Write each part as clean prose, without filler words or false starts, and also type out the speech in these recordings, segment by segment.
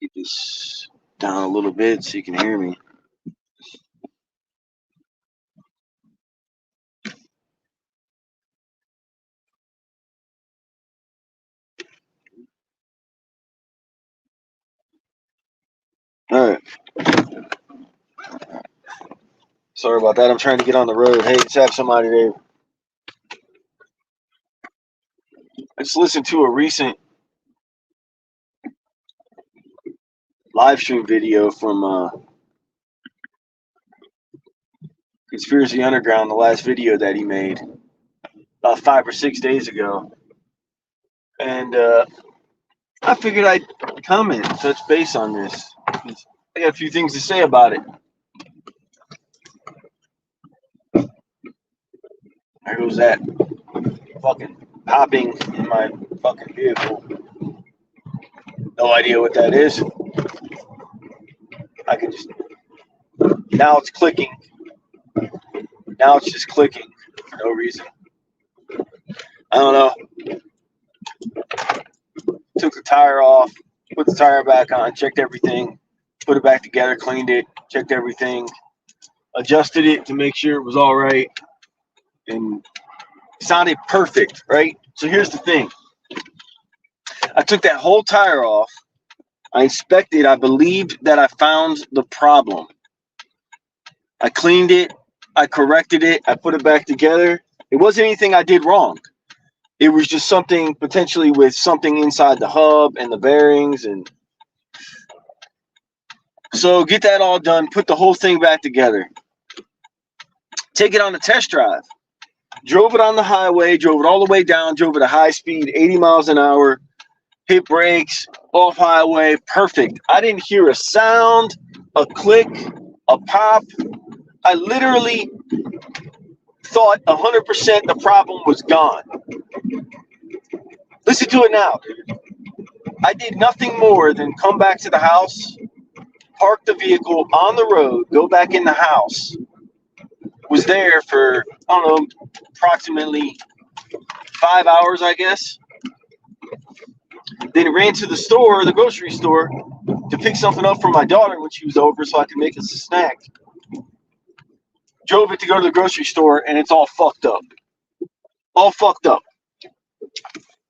Get this down a little bit so you can hear me. All right. Sorry about that. I'm trying to get on the road. Hey, let's have somebody there. I just listened to a recent live stream video from Conspiracy Underground, the last video that he made about 5 or 6 days ago. And I figured I'd comment, touch base on this. I got a few things to say about it. There goes that fucking popping in my fucking vehicle. No idea what that is. I can just... Now it's clicking. Now it's just clicking for no reason. I don't know. Took the tire off, put the tire back on, checked everything, put it back together, cleaned it, checked everything, adjusted it to make sure it was all right, and sounded perfect, right? So here's the thing. I took that whole tire off. I inspected. I believed that I found the problem. I cleaned it. I corrected it. I put it back together. It wasn't anything I did wrong. It was just something potentially with something inside the hub and the bearings. And so get that all done. Put the whole thing back together. Take it on a test drive. Drove it on the highway. Drove it all the way down. Drove it at high speed, 80 miles an hour. Hit brakes, off highway, perfect. I didn't hear a sound, a click, a pop. I literally thought 100% the problem was gone. Listen to it now, dude. I did nothing more than come back to the house, park the vehicle on the road, go back in the house. Was there for, I don't know, approximately 5 hours, I guess. Then ran to the store, the grocery store, to pick something up for my daughter when she was over so I could make us a snack. Drove it to go to the grocery store, and it's all fucked up. All fucked up.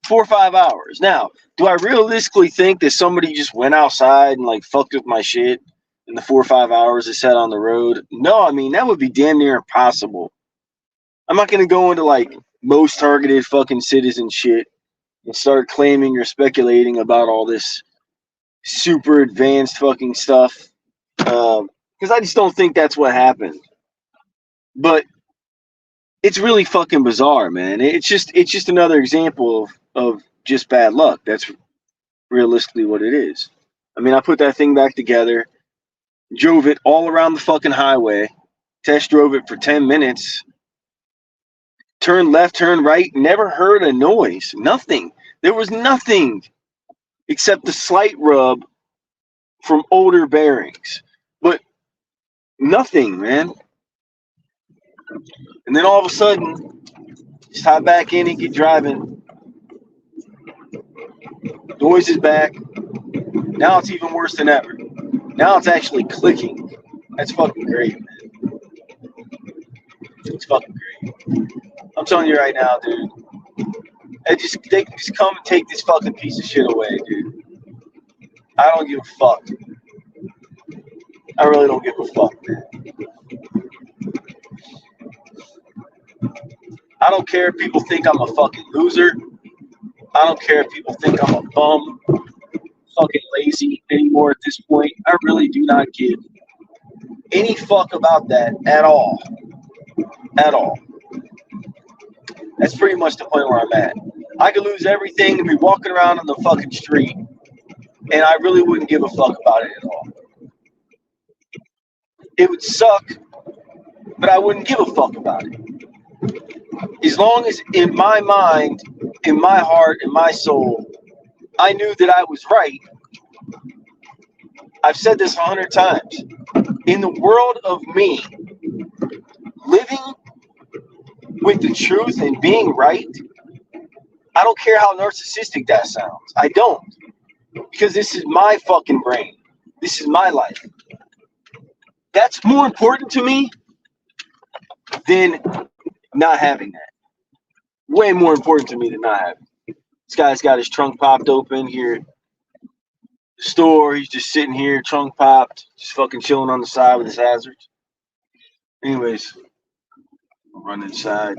4 or 5 hours. Now, do I realistically think that somebody just went outside and, like, fucked with my shit in the 4 or 5 hours it sat on the road? No, I mean, that would be damn near impossible. I'm not going to go into, like, most targeted fucking citizen shit and start claiming or speculating about all this super advanced fucking stuff, because I just don't think that's what happened. But it's really fucking bizarre, man. It's just another example of just bad luck. That's realistically what it is. I mean, I put that thing back together, drove it all around the fucking highway, test drove it for 10 minutes, turned left, turned right, never heard a noise. Nothing. There was nothing except the slight rub from older bearings. But nothing, man. And then all of a sudden, just hop back in and get driving. Noise is back. Now it's even worse than ever. Now it's actually clicking. That's fucking great, man. It's fucking great. I'm telling you right now, dude. They can just come and take this fucking piece of shit away, dude. I don't give a fuck. I really don't give a fuck, man. I don't care if people think I'm a fucking loser. I don't care if people think I'm a bum, fucking lazy anymore at this point. I really do not give any fuck about that at all. At all. That's pretty much the point where I'm at. I could lose everything and be walking around on the fucking street, and I really wouldn't give a fuck about it at all. It would suck, but I wouldn't give a fuck about it. As long as in my mind, in my heart, in my soul, I knew that I was right. I've said this 100 times. In the world of me, living with the truth and being right, I don't care how narcissistic that sounds. I don't. Because this is my fucking brain. This is my life. That's more important to me than not having that. Way more important to me than not having it. This guy's got his trunk popped open here. Store, he's just sitting here, trunk popped, just fucking chilling on the side with his hazards. Anyways, run inside.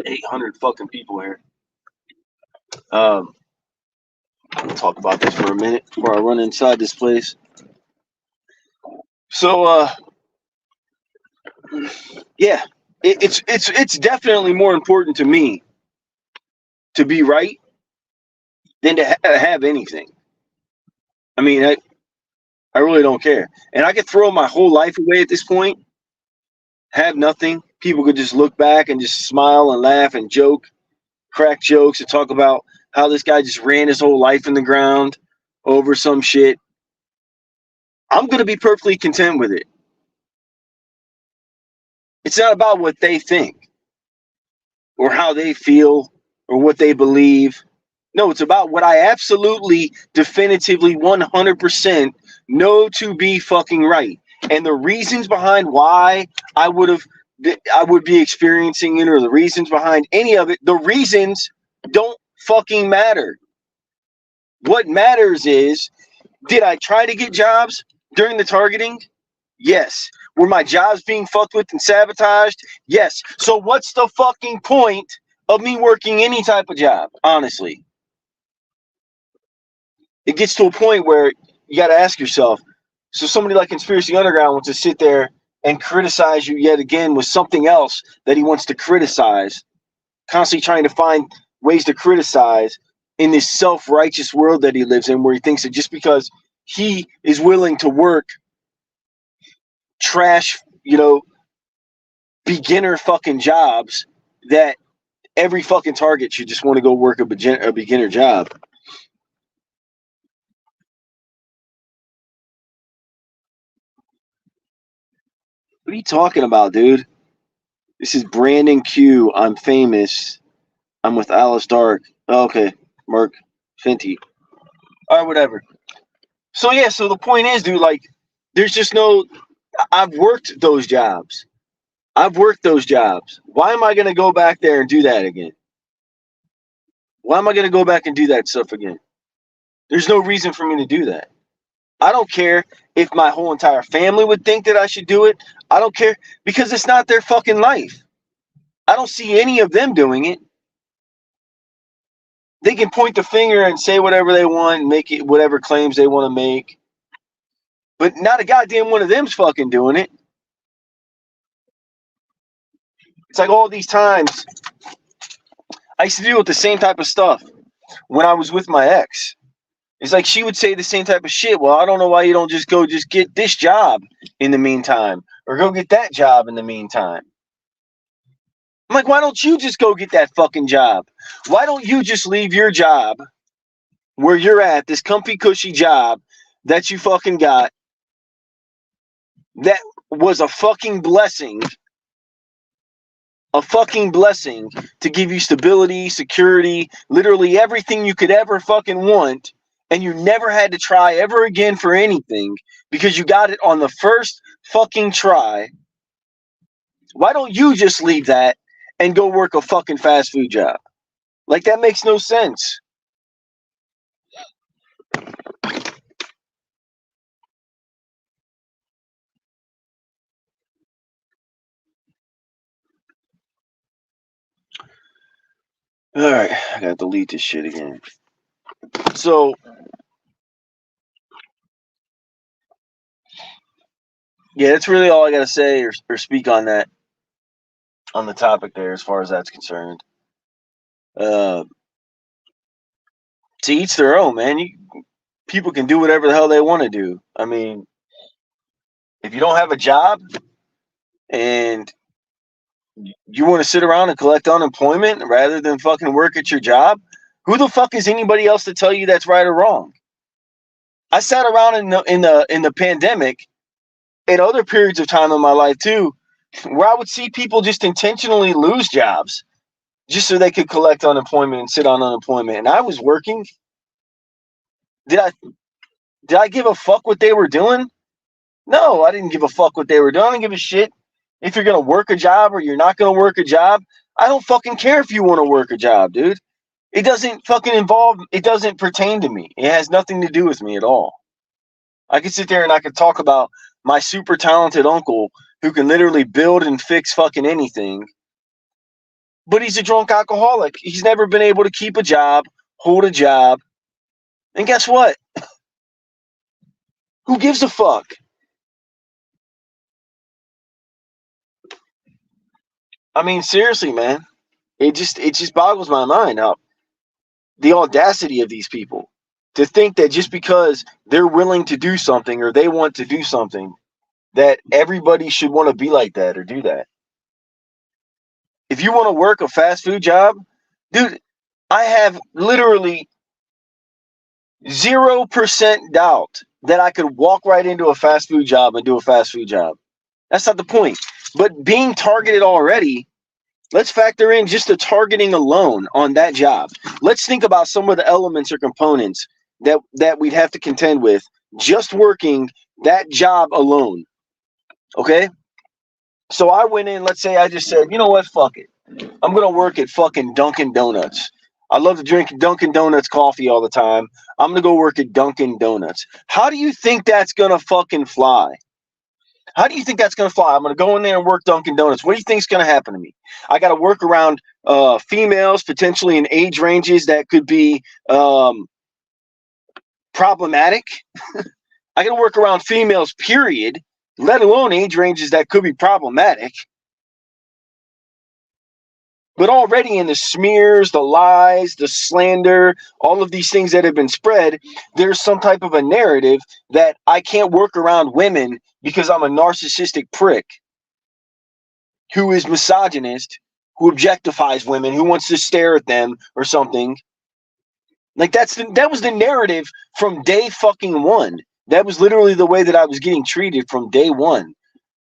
800 fucking people here. I'll talk about this for a minute before I run inside this place. So, yeah, it's definitely more important to me to be right than to have anything. I mean, I really don't care, and I could throw my whole life away at this point, have nothing. People could just look back and just smile and laugh and joke, crack jokes, and talk about how this guy just ran his whole life in the ground over some shit. I'm going to be perfectly content with it. It's not about what they think or how they feel or what they believe. No, it's about what I absolutely, definitively, 100% know to be fucking right. And the reasons behind why I would be experiencing it, or the reasons behind any of it, the reasons don't fucking matter. What matters is, did I try to get jobs during the targeting? Yes. Were my jobs being fucked with and sabotaged? Yes. So what's the fucking point of me working any type of job, honestly? It gets to a point where you got to ask yourself, so somebody like Conspiracy Underground wants to sit there and criticize you yet again with something else that he wants to criticize, constantly trying to find ways to criticize in this self-righteous world that he lives in, where he thinks that just because he is willing to work trash, beginner fucking jobs, that every fucking target should just want to go work a beginner job. What are you talking about, dude? This is Brandon Q. I'm famous. I'm with Alice Dark. Oh, okay. Mark Fenty. All right, whatever. So, yeah, so the point is, dude, like, there's just no... I've worked those jobs. Why am I going to go back there and do that again? Why am I going to go back and do that stuff again? There's no reason for me to do that. I don't care if my whole entire family would think that I should do it. I don't care, because it's not their fucking life. I don't see any of them doing it. They can point the finger and say whatever they want and make it whatever claims they want to make. But not a goddamn one of them's fucking doing it. It's like all these times I used to deal with the same type of stuff when I was with my ex. It's like she would say the same type of shit. Well, I don't know why you don't just go get this job in the meantime, or go get that job in the meantime. I'm like, why don't you just go get that fucking job? Why don't you just leave your job where you're at, this comfy, cushy job that you fucking got, that was a fucking blessing to give you stability, security, literally everything you could ever fucking want, and you never had to try ever again for anything because you got it on the first fucking try. Why don't you just leave that and go work a fucking fast food job? Like, that makes no sense. All right, I gotta delete this shit again. So, yeah, that's really all I gotta say or speak on that, on the topic there, as far as that's concerned. To each their own, man. People can do whatever the hell they want to do. I mean, if you don't have a job and you want to sit around and collect unemployment rather than fucking work at your job, who the fuck is anybody else to tell you that's right or wrong? I sat around in the pandemic and other periods of time in my life too, where I would see people just intentionally lose jobs just so they could collect unemployment and sit on unemployment. And I was working. Did I give a fuck what they were doing? No, I didn't give a fuck what they were doing. I didn't give a shit if you're gonna work a job or you're not gonna work a job. I don't fucking care if you want to work a job, dude. It doesn't fucking involve. It doesn't pertain to me. It has nothing to do with me at all. I could sit there and I could talk about my super talented uncle who can literally build and fix fucking anything, but he's a drunk alcoholic. He's never been able to keep a job, hold a job, and guess what? Who gives a fuck? I mean, seriously, man. It just boggles my mind how the audacity of these people to think that just because they're willing to do something or they want to do something, that everybody should want to be like that or do that. If you want to work a fast food job, dude, I have literally 0% doubt that I could walk right into a fast food job and do a fast food job. That's not the point. But being targeted already, let's factor in just the targeting alone on that job. Let's think about some of the elements or components that we'd have to contend with just working that job alone. Okay? So I went in, let's say I just said, you know what, fuck it. I'm going to work at fucking Dunkin' Donuts. I love to drink Dunkin' Donuts coffee all the time. I'm going to go work at Dunkin' Donuts. How do you think that's going to fucking fly? How do you think that's going to fly? I'm going to go in there and work Dunkin' Donuts. What do you think is going to happen to me? I got to work around females, potentially in age ranges that could be problematic. I got to work around females, period, let alone age ranges that could be problematic. But already in the smears, the lies, the slander, all of these things that have been spread, there's some type of a narrative that I can't work around women because I'm a narcissistic prick who is misogynist, who objectifies women, who wants to stare at them or something. Like that was the narrative from day fucking one. That was literally the way that I was getting treated from day one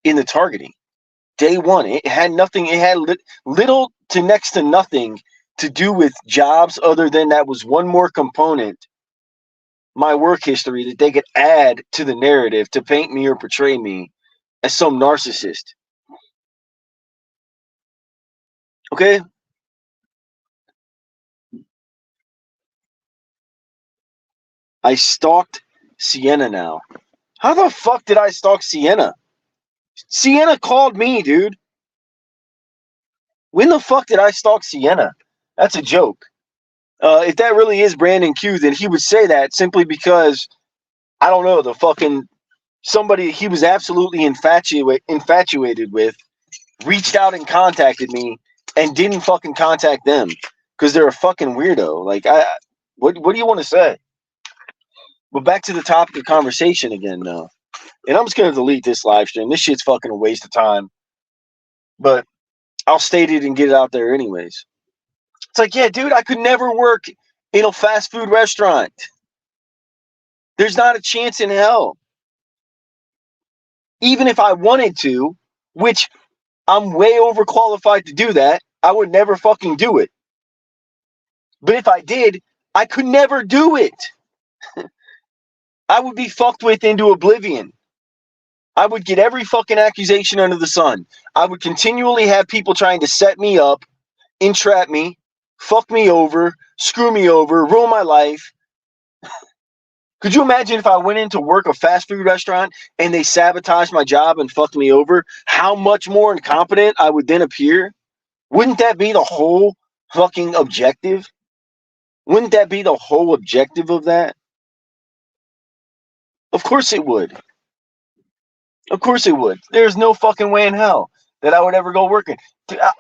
in the targeting. Day one, it had nothing. It had little to next to nothing to do with jobs, other than that was one more component, my work history, that they could add to the narrative to paint me or portray me as some narcissist. Okay? I stalked Sienna now. How the fuck did I stalk Sienna? Sienna called me, dude. When the fuck did I stalk Sienna? That's a joke. If that really is Brandon Q, then he would say that simply because, I don't know, the fucking somebody he was absolutely infatuated with reached out and contacted me and didn't fucking contact them because they're a fucking weirdo. Like, what do you want to say? But back to the topic of conversation again, though. And I'm just going to delete this live stream. This shit's fucking a waste of time. But I'll state it and get it out there anyways. It's like, yeah, dude, I could never work in a fast food restaurant. There's not a chance in hell. Even if I wanted to, which I'm way overqualified to do that, I would never fucking do it. But if I did, I could never do it. I would be fucked with into oblivion. I would get every fucking accusation under the sun. I would continually have people trying to set me up, entrap me, fuck me over, screw me over, ruin my life. Could you imagine if I went in to work a fast food restaurant and they sabotaged my job and fucked me over? How much more incompetent I would then appear? Wouldn't that be the whole fucking objective? Wouldn't that be the whole objective of that? Of course it would. Of course it would. There's no fucking way in hell that I would ever go working.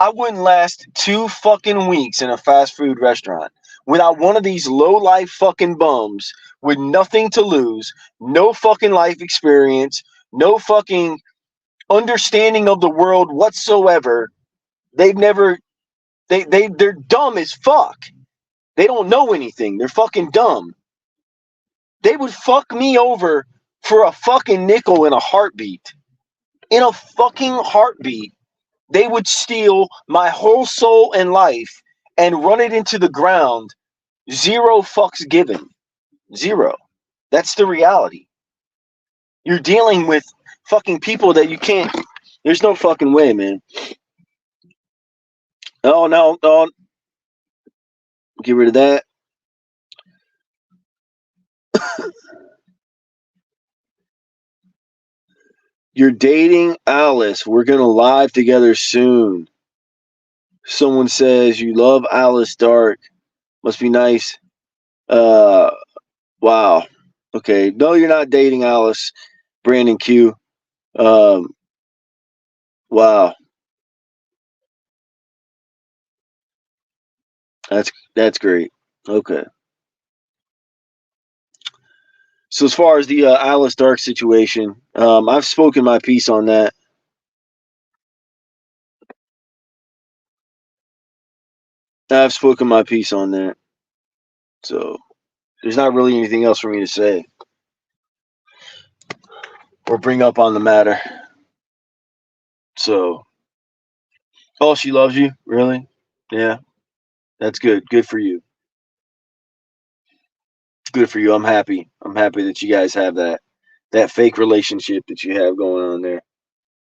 I wouldn't last 2 fucking weeks in a fast food restaurant without one of these low-life fucking bums with nothing to lose, no fucking life experience, no fucking understanding of the world whatsoever. They're dumb as fuck. They don't know anything. They're fucking dumb. They would fuck me over for a fucking nickel in a heartbeat. In a fucking heartbeat. They would steal my whole soul and life and run it into the ground. Zero fucks given. Zero. That's the reality. You're dealing with fucking people that you can't. There's no fucking way, man. Oh, no. Get rid of that. You're dating Alice. We're going to live together soon. Someone says you love Alice Dark. Must be nice. Wow. Okay. No, you're not dating Alice. Brandon Q. Wow. That's great. Okay. So as far as the Alice Dark situation, I've spoken my piece on that. I've spoken my piece on that. So there's not really anything else for me to say or bring up on the matter. So, oh, she loves you? Really? Yeah. That's good. Good for you. Good for you. I'm happy. I'm happy that you guys have that fake relationship that you have going on there.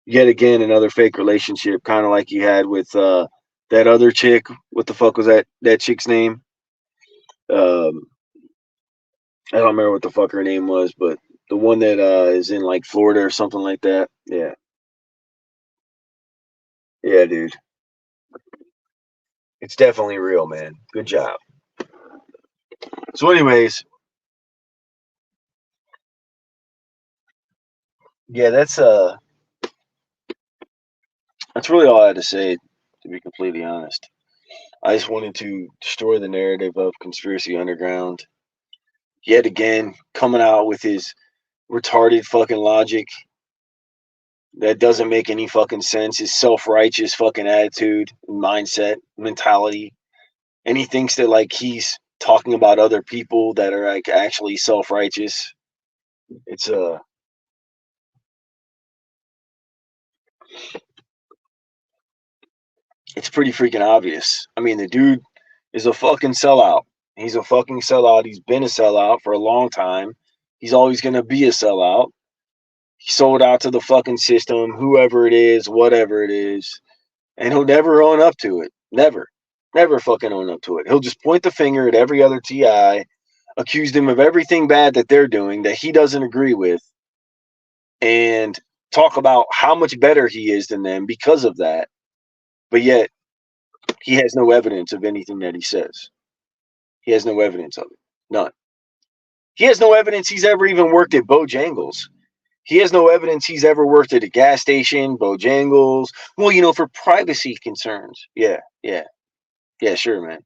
Yet again, another fake relationship, kind of like you had with that other chick. What the fuck was that chick's name? I don't remember what the fuck her name was, but the one that is in like Florida or something like that. Yeah. Yeah, dude. It's definitely real, man. Good job. So, anyways, yeah, that's really all I had to say, to be completely honest. I just wanted to destroy the narrative of Conspiracy Underground. Yet again, coming out with his retarded fucking logic that doesn't make any fucking sense. His self-righteous fucking attitude, mindset, mentality. And he thinks that like he's talking about other people that are like actually self-righteous. It's it's pretty freaking obvious. I mean, the dude is a fucking sellout. He's a fucking sellout. He's been a sellout for a long time. He's always gonna be a sellout. He sold out to the fucking system, whoever it is, whatever it is, and he'll never own up to it. Never. Never fucking own up to it. He'll just point the finger at every other TI, accuse them of everything bad that they're doing that he doesn't agree with, and talk about how much better he is than them because of that. But yet, he has no evidence of anything that he says. He has no evidence of it. None. He has no evidence he's ever even worked at Bojangles. He has no evidence he's ever worked at a gas station, Bojangles. Well, for privacy concerns. Yeah, sure, man.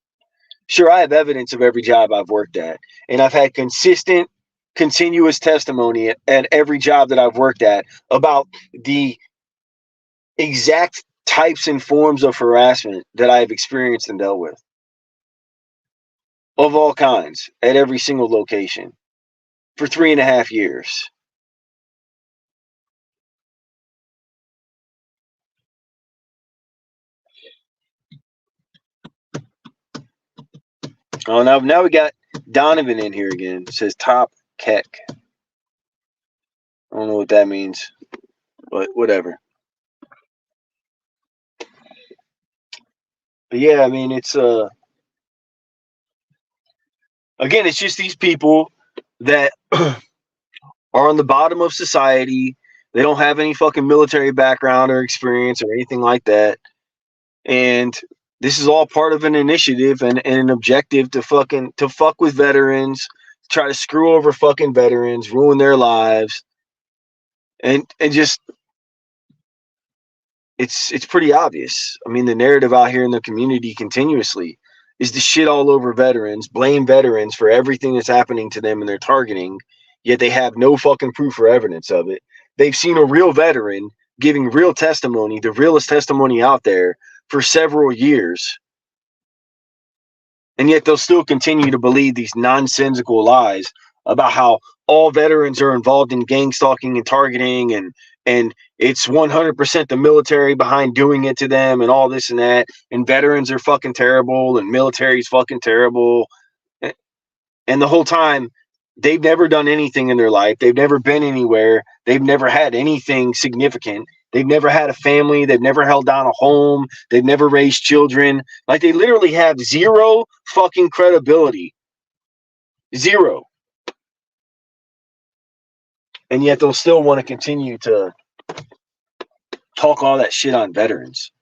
Sure, I have evidence of every job I've worked at. And I've had consistent, continuous testimony at every job that I've worked at about the exact types and forms of harassment that I've experienced and dealt with. Of all kinds, at every single location. For 3.5 years. Oh, now we got Donovan in here again. It says top keck. I don't know what that means, but whatever. But yeah, I mean, it's again, it's just these people that are on the bottom of society. They don't have any fucking military background or experience or anything like that. And this is all part of an initiative and an objective to fuck with veterans, try to screw over fucking veterans, ruin their lives. And just it's pretty obvious. I mean, the narrative out here in the community continuously is to shit all over veterans, blame veterans for everything that's happening to them and their targeting, yet they have no fucking proof or evidence of it. They've seen a real veteran giving real testimony, the realest testimony out there, for several years. And yet they'll still continue to believe these nonsensical lies about how all veterans are involved in gang stalking and targeting, and it's 100% the military behind doing it to them and all this and that. And veterans are fucking terrible and military's fucking terrible. And the whole time, they've never done anything in their life. They've never been anywhere. They've never had anything significant. They've never had a family. They've never held down a home. They've never raised children. Like, they literally have zero fucking credibility. Zero. And yet they'll still want to continue to talk all that shit on veterans.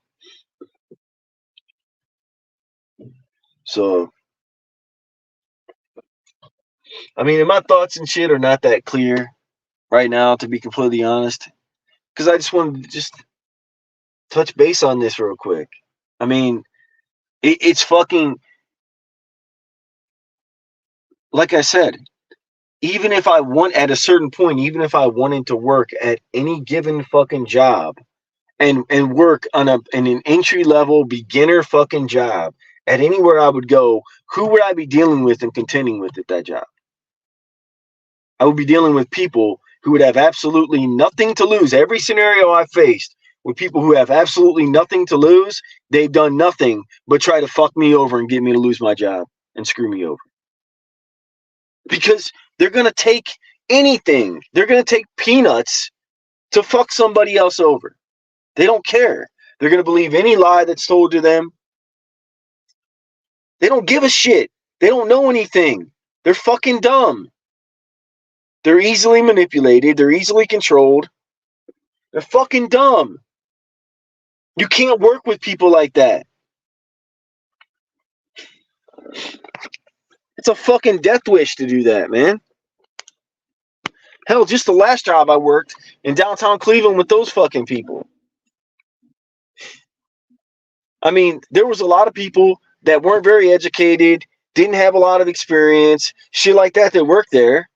So, I mean, my thoughts and shit are not that clear right now, to be completely honest. Because I just wanted to just touch base on this real quick. I mean, it's fucking, like I said, even if I want, at a certain point, even if I wanted to work at any given fucking job and work on an entry level beginner fucking job at anywhere I would go, who would I be dealing with and contending with at that job? I would be dealing with people who would have absolutely nothing to lose. Every scenario I faced with people who have absolutely nothing to lose, they've done nothing but try to fuck me over and get me to lose my job and screw me over. Because they're going to take anything. They're going to take peanuts to fuck somebody else over. They don't care. They're going to believe any lie that's told to them. They don't give a shit. They don't know anything. They're fucking dumb. They're easily manipulated. They're easily controlled. They're fucking dumb. You can't work with people like that. It's a fucking death wish to do that, man. Hell, just the last job I worked in downtown Cleveland with those fucking people. I mean, there was a lot of people that weren't very educated, didn't have a lot of experience, shit like that worked there.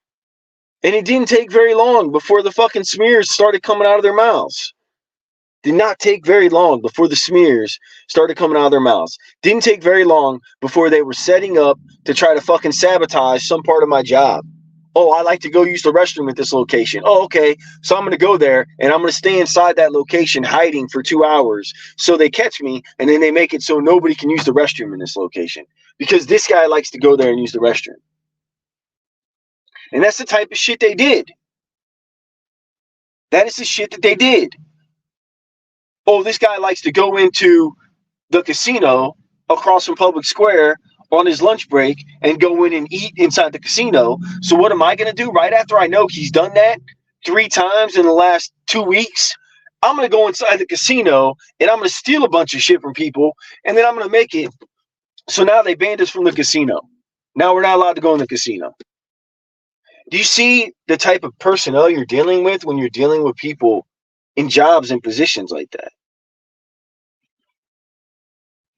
And it didn't take very long before the fucking smears started coming out of their mouths. Did not take very long before the smears started coming out of their mouths. Didn't take very long before they were setting up to try to fucking sabotage some part of my job. Oh, I like to go use the restroom at this location. Oh, okay. So I'm going to go there and I'm going to stay inside that location hiding for 2 hours so they catch me, and then they make it so nobody can use the restroom in this location because this guy likes to go there and use the restroom. And that's the type of shit they did. That is the shit that they did. Oh, this guy likes to go into the casino across from Public Square on his lunch break and go in and eat inside the casino. So what am I going to do right after I know he's done that 3 times in the last 2 weeks? I'm going to go inside the casino and I'm going to steal a bunch of shit from people, and then I'm going to make it so now they banned us from the casino. Now we're not allowed to go in the casino. Do you see the type of personnel you're dealing with when you're dealing with people in jobs and positions like that?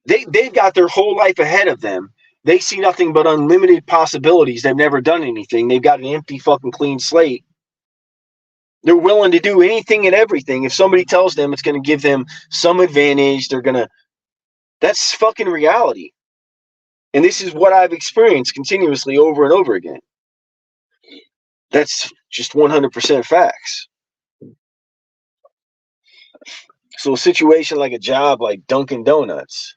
They've got their whole life ahead of them. They see nothing but unlimited possibilities. They've never done anything. They've got an empty fucking clean slate. They're willing to do anything and everything. If somebody tells them it's going to give them some advantage, they're going to... That's fucking reality. And this is what I've experienced continuously over and over again. That's just 100% facts. So a situation like a job like Dunkin' Donuts,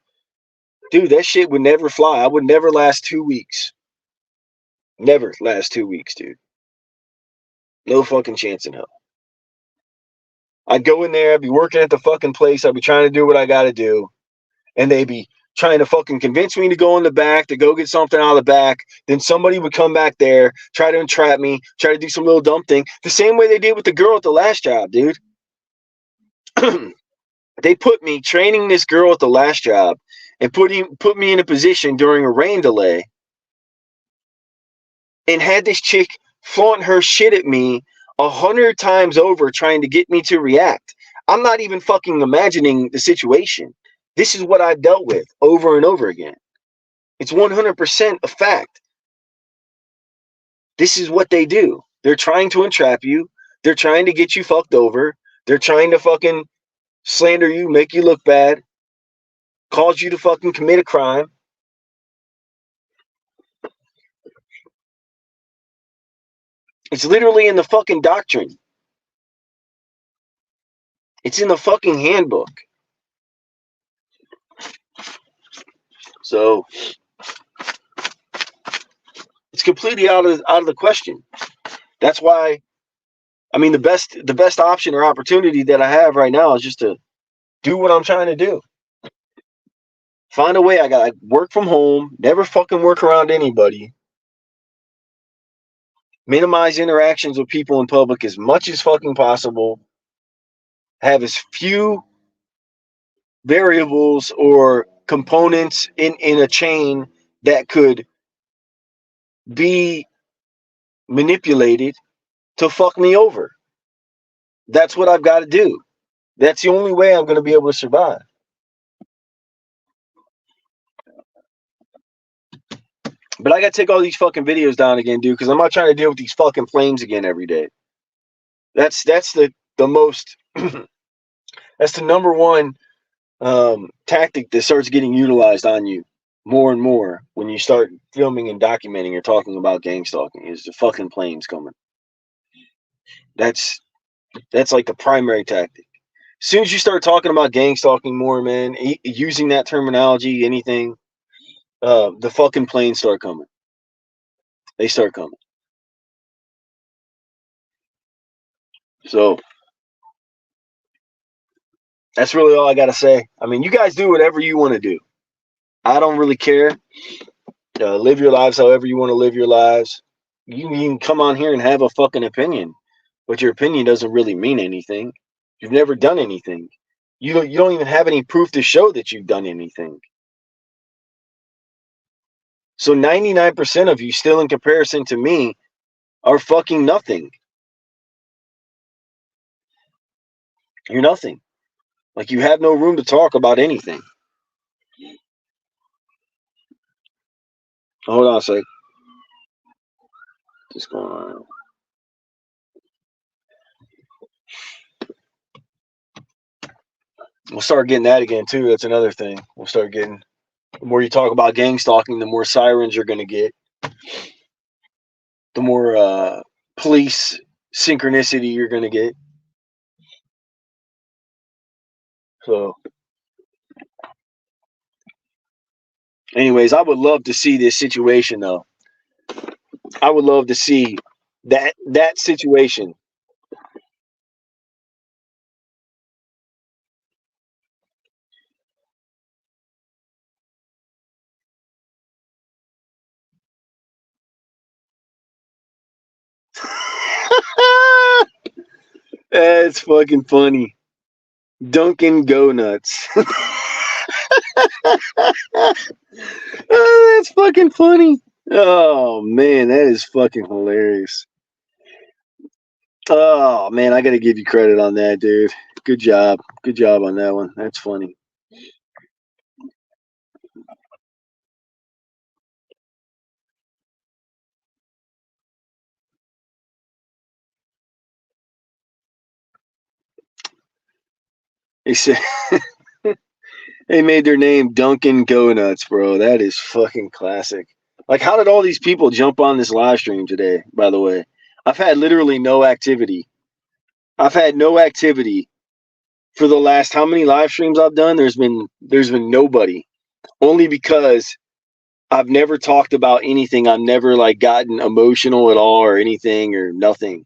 dude, that shit would never fly. I would never last 2 weeks. Never last 2 weeks, dude. No fucking chance in hell. I'd go in there, I'd be working at the fucking place, I'd be trying to do what I gotta do, and they'd be trying to fucking convince me to go in the back, to go get something out of the back. Then somebody would come back there, try to entrap me, try to do some little dumb thing. The same way they did with the girl at the last job, dude. They put me training this girl at the last job and put me in a position during a rain delay and had this chick flaunt her shit at me 100 times over trying to get me to react. I'm not even fucking imagining the situation. This is what I've dealt with over and over again. It's 100% a fact. This is what they do. They're trying to entrap you. They're trying to get you fucked over. They're trying to fucking slander you, make you look bad, cause you to fucking commit a crime. It's literally in the fucking doctrine. It's in the fucking handbook. So it's completely out of the question. That's why, I mean, the best option or opportunity that I have right now is just to do what I'm trying to do. Find a way. I got to work from home, never fucking work around anybody, minimize interactions with people in public as much as fucking possible, have as few variables or components in a chain that could be manipulated to fuck me over. That's what I've got to do. That's the only way I'm going to be able to survive. But I got to take all these fucking videos down again, dude, because I'm not trying to deal with these fucking flames again every day. That's the most that's the number one tactic that starts getting utilized on you more and more when you start filming and documenting or talking about gang stalking is the fucking planes coming. That's like the primary tactic. As soon as you start talking about gang stalking more, man, using that terminology, anything, the fucking planes start coming. They start coming. So that's really all I got to say. I mean, you guys do whatever you want to do. I don't really care. Live your lives however you want to live your lives. You can come on here and have a fucking opinion, but your opinion doesn't really mean anything. You've never done anything. You don't even have any proof to show that you've done anything. So 99% of you still in comparison to me are fucking nothing. You're nothing. Like you have no room to talk about anything. Hold on a sec. What's going on? We'll start getting that again too. That's another thing. We'll start getting, the more you talk about gang stalking, the more sirens you're gonna get. The more police synchronicity you're gonna get. So anyways, I would love to see this situation though. I would love to see that situation. That's fucking funny. Dunkin' Go Nuts. Oh, that's fucking funny. Oh man, that is fucking hilarious. Oh man, I gotta give you credit on that, dude. Good job. Good job on that one. That's funny. They said they made their name Dunkin' Go Nuts, bro. That is fucking classic. Like, how did all these people jump on this live stream today, by the way? I've had literally no activity. I've had no activity for the last how many live streams I've done? There's been nobody. Only because I've never talked about anything. I've never like gotten emotional at all or anything or nothing.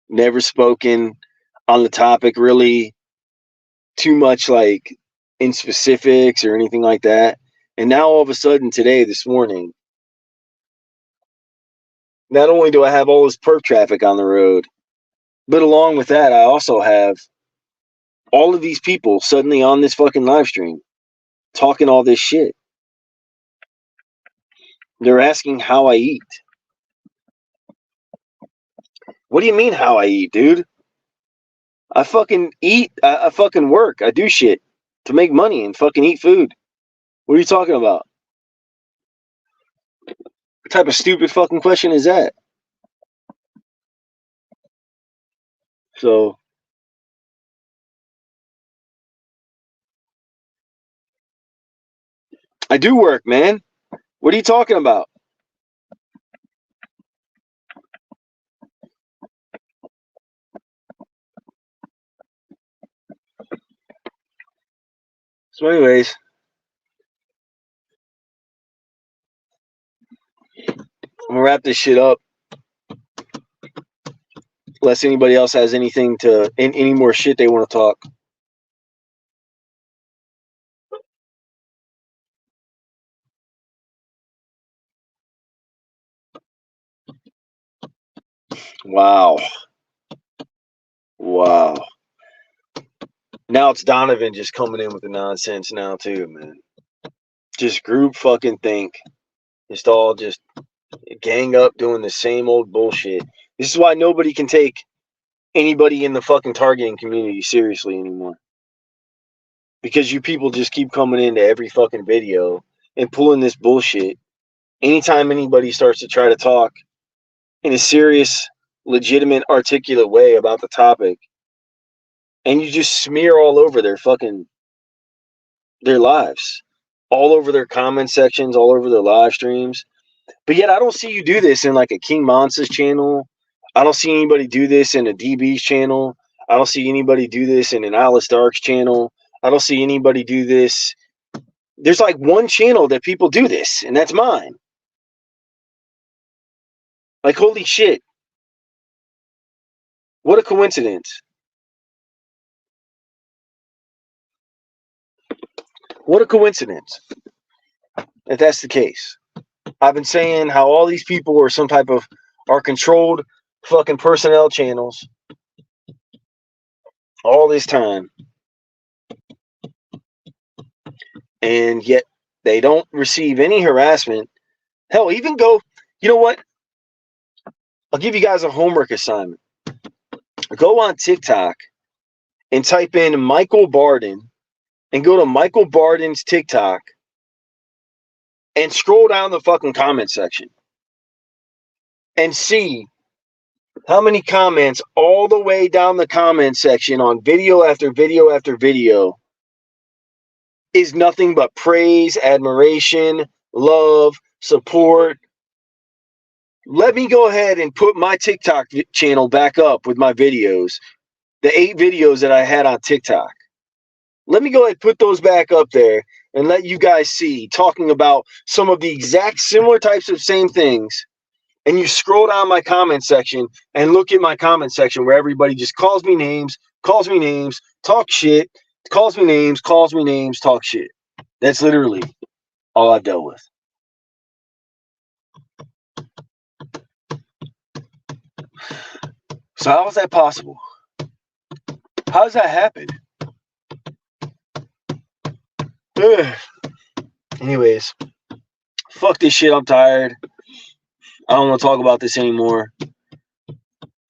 Never spoken on the topic really too much like in specifics or anything like that. And now all of a sudden today, this morning, not only do I have all this perp traffic on the road, but along with that, I also have all of these people suddenly on this fucking live stream talking all this shit. They're asking how I eat. What do you mean how I eat, dude? I fucking eat. I fucking work. I do shit to make money and fucking eat food. What are you talking about? What type of stupid fucking question is that? So I do work, man. What are you talking about? So anyways, I'm gonna wrap this shit up. Unless anybody else has anything to any more shit they want to talk. Wow. Wow. Now it's Donovan just coming in with the nonsense now too, man. Just group fucking think. Just all just gang up doing the same old bullshit. This is why nobody can take anybody in the fucking targeting community seriously anymore. Because you people just keep coming into every fucking video and pulling this bullshit. Anytime anybody starts to try to talk in a serious, legitimate, articulate way about the topic, and you just smear all over their lives, all over their comment sections, all over their live streams. But yet I don't see you do this in like a King Monsa's channel. I don't see anybody do this in a DB's channel. I don't see anybody do this in an Alice Dark's channel. I don't see anybody do this. There's like one channel that people do this, and that's mine. Like, holy shit. What a coincidence. What a coincidence if that's the case. I've been saying how all these people are controlled fucking personnel channels all this time. And yet they don't receive any harassment. Hell, even go, you know what? I'll give you guys a homework assignment. Go on TikTok and type in Michael Barden and go to Michael Barden's TikTok and scroll down the fucking comment section and see how many comments all the way down the comment section on video after video after video is nothing but praise, admiration, love, support. Let me go ahead and put my TikTok channel back up with my videos, the 8 videos that I had on TikTok. Let me go ahead and put those back up there and let you guys see, talking about some of the exact similar types of same things. And you scroll down my comment section and look at my comment section where everybody just calls me names, talk shit, calls me names, talk shit. That's literally all I've dealt with. So how is that possible? How does that happen? Ugh. Anyways, fuck this shit. I'm tired. I don't want to talk about this anymore.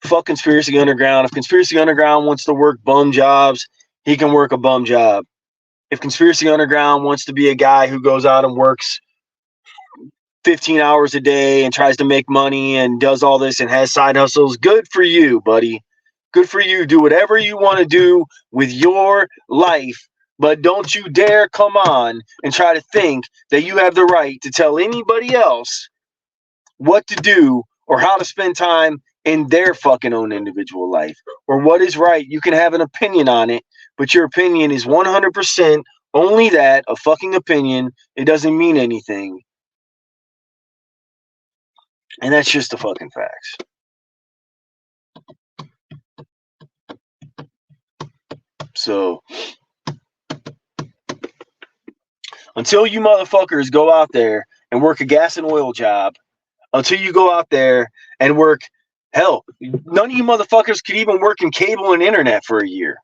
Fuck Conspiracy Underground. If Conspiracy Underground wants to work bum jobs, he can work a bum job. If Conspiracy Underground wants to be a guy who goes out and works 15 hours a day and tries to make money and does all this and has side hustles, good for you, buddy. Good for you. Do whatever you want to do with your life, but don't you dare come on and try to think that you have the right to tell anybody else what to do or how to spend time in their fucking own individual life or what is right. You can have an opinion on it, but your opinion is 100% only that, a fucking opinion. It doesn't mean anything. And that's just the fucking facts. So, until you motherfuckers go out there and work a gas and oil job, until you go out there and work, hell, none of you motherfuckers could even work in cable and internet for a year,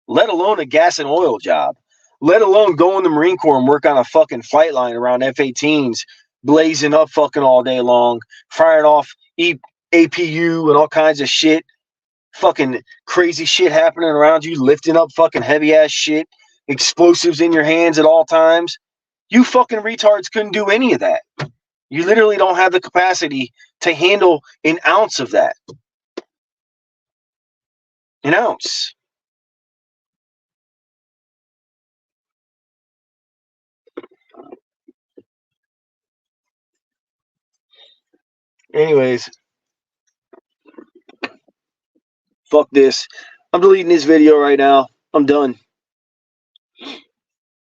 let alone a gas and oil job, let alone go in the Marine Corps and work on a fucking flight line around F-18s, blazing up fucking all day long, firing off APU and all kinds of shit, fucking crazy shit happening around you, lifting up fucking heavy ass shit, explosives in your hands at all times. You fucking retards couldn't do any of that. You literally don't have the capacity to handle an ounce of that. An ounce. Anyways, fuck this. I'm deleting this video right now. I'm done.